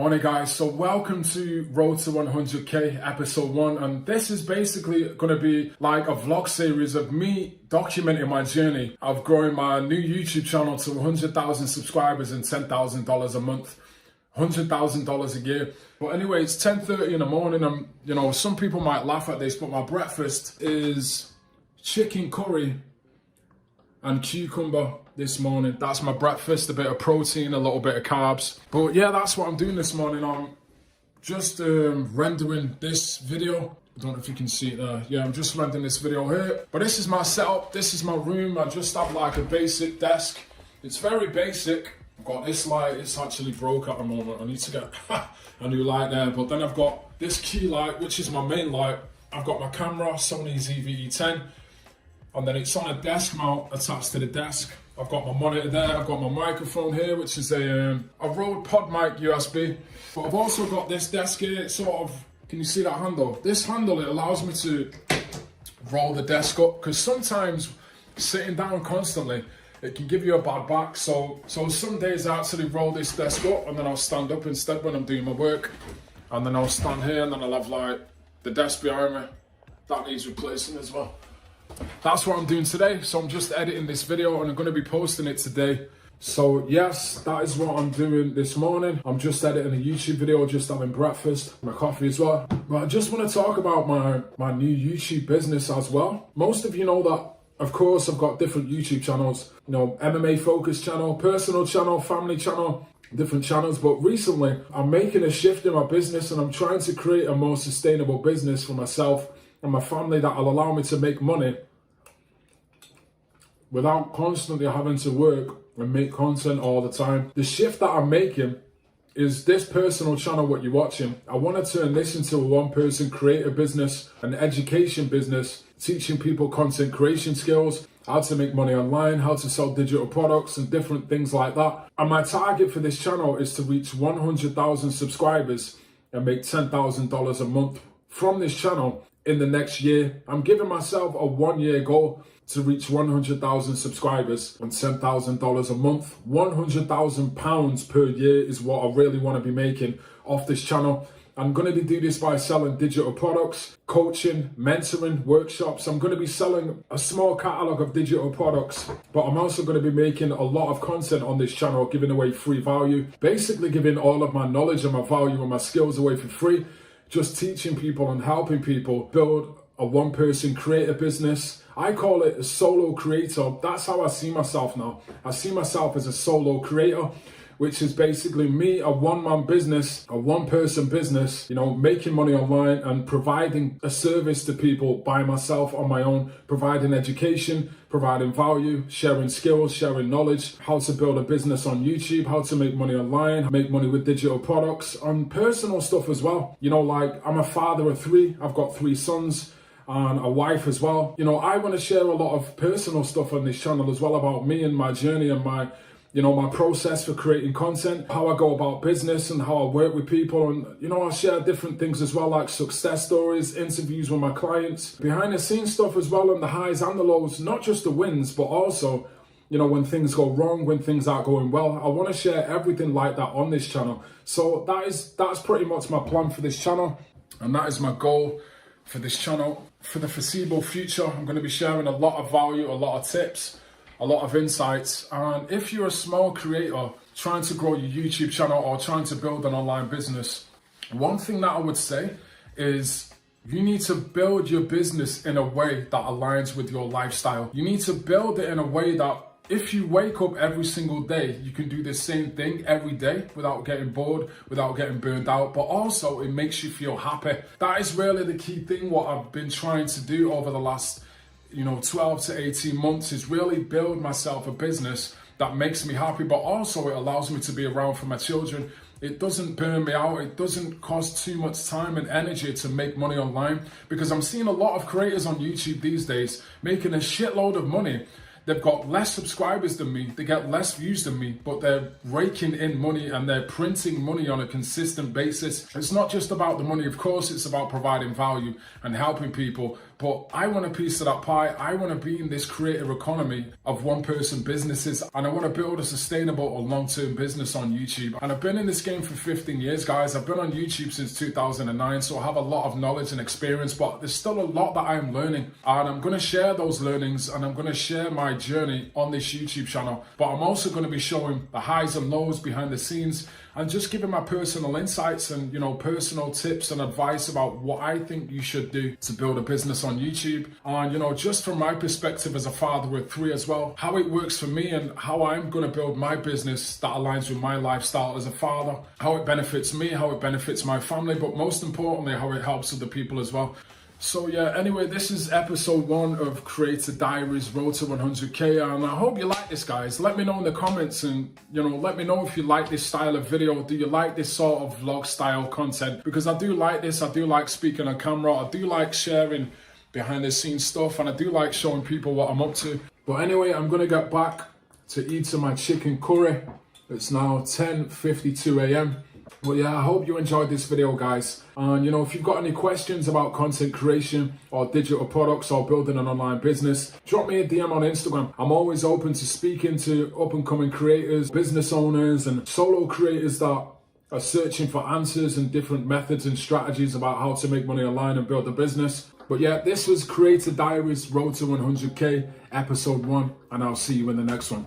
Morning guys, so welcome to Road to 100k episode 1, and this is basically going to be like a vlog series of me documenting my journey of growing my new YouTube channel to 100,000 subscribers and $10,000 a month, $100,000 a year. But anyway, it's 10:30 in the morning, and some people might laugh at this, but my breakfast is chicken curry and cucumber this morning. That's my breakfast, a bit of protein, a little bit of carbs. But yeah, that's what I'm doing this morning. I'm just rendering this video. I don't know if you can see it there. Yeah, I'm just rendering this video here. But this is my setup, this is my room. I just have like a basic desk. It's very basic. I've got this light, it's actually broke at the moment. I need to get a new light there. But then I've got this key light, which is my main light. I've got my camera, Sony ZV-E10. And then it's on a desk mount attached to the desk. I've got my monitor there, I've got my microphone here, which is a Rode Pod Mic USB. But I've also got this desk here, it's sort of, can you see that handle? This handle, it allows me to roll the desk up, because sometimes sitting down constantly, it can give you a bad back. So some days I actually roll this desk up and then I'll stand up instead when I'm doing my work. And then I'll stand here and then I'll have like the desk behind me. That needs replacing as well. That's what I'm doing today. So I'm just editing this video and I'm going to be posting it today. So yes, that is what I'm doing this morning. I'm just editing a YouTube video, just having breakfast, my coffee as well. But I just want to talk about my new YouTube business as well. Most of you know that, of course, I've got different YouTube channels, MMA focused channel, personal channel, family channel, different channels. But recently I'm making a shift in my business and I'm trying to create a more sustainable business for myself and my family that will allow me to make money without constantly having to work and make content all the time. The shift that I'm making is this personal channel, what you're watching. I want to turn this into a one-person creator business, an education business, teaching people content creation skills, how to make money online, how to sell digital products and different things like that. And my target for this channel is to reach 100,000 subscribers and make $10,000 a month from this channel in the next year. I'm giving myself a 1-year goal to reach 100,000 subscribers and $10,000 a month. 100,000 pounds per year is what I really want to be making off this channel. I'm going to do this by selling digital products, coaching, mentoring, workshops. I'm going to be selling a small catalog of digital products, but I'm also going to be making a lot of content on this channel, giving away free value, basically giving all of my knowledge and my value and my skills away for free, just teaching people and helping people build a one-person creator business. I call it a solo creator. That's how I see myself now. I see myself as a solo creator, which is basically me, a one-man business, a one-person business, making money online and providing a service to people by myself on my own, providing education, providing value, sharing skills, sharing knowledge, how to build a business on YouTube, how to make money online, make money with digital products, and personal stuff as well. Like I'm a father of 3, I've got 3 sons, and a wife as well. I want to share a lot of personal stuff on this channel as well about me and my journey and my process for creating content, how I go about business and how I work with people. And, I'll share different things as well, like success stories, interviews with my clients, behind the scenes stuff as well, and the highs and the lows, not just the wins, but also, when things go wrong, when things aren't going well. I want to share everything like that on this channel. So that's pretty much my plan for this channel. And that is my goal for this channel. For the foreseeable future, I'm going to be sharing a lot of value, a lot of tips, a lot of insights. And if you're a small creator trying to grow your YouTube channel or trying to build an online business, one thing that I would say is you need to build your business in a way that aligns with your lifestyle. You need to build it in a way that if you wake up every single day, you can do the same thing every day without getting bored, without getting burned out, but also it makes you feel happy. That is really the key thing, what I've been trying to do over the last 12 to 18 months is really build myself a business that makes me happy, but also it allows me to be around for my children. It doesn't burn me out. It doesn't cost too much time and energy to make money online, because I'm seeing a lot of creators on YouTube these days making a shitload of money. They've got less subscribers than me, they get less views than me, but they're raking in money and they're printing money on a consistent basis. It's not just about the money, of course, it's about providing value and helping people but I want a piece of that pie. I want to be in this creative economy of one-person businesses, and I want to build a sustainable or long-term business on YouTube. And I've been in this game for 15 years, guys. I've been on YouTube since 2009, so I have a lot of knowledge and experience, but there's still a lot that I'm learning, and I'm going to share those learnings, and I'm going to share my journey on this YouTube channel. But I'm also going to be showing the highs and lows behind the scenes, and just giving my personal insights and, personal tips and advice about what I think you should do to build a business on YouTube. And, just from my perspective as a father of 3 as well, how it works for me and how I'm going to build my business that aligns with my lifestyle as a father, how it benefits me, how it benefits my family, but most importantly, how it helps other people as well. So yeah, anyway, this is episode 1 of Creator Diaries Road to 100K, and I hope you like this, guys. Let me know in the comments, and let me know if you like this style of video. Do you like this sort of vlog style content? Because I do like this. I do like speaking on camera. I do like sharing behind the scenes stuff, and I do like showing people what I'm up to. But anyway, I'm gonna get back to eating my chicken curry. It's now 10:52 a.m. But yeah, I hope you enjoyed this video, guys. And if you've got any questions about content creation or digital products or building an online business, drop me a DM on Instagram. I'm always open to speaking to up and coming creators, business owners, and solo creators that are searching for answers and different methods and strategies about how to make money online and build a business. But yeah, this was Creator Diaries Road to 100K, episode 1, and I'll see you in the next one.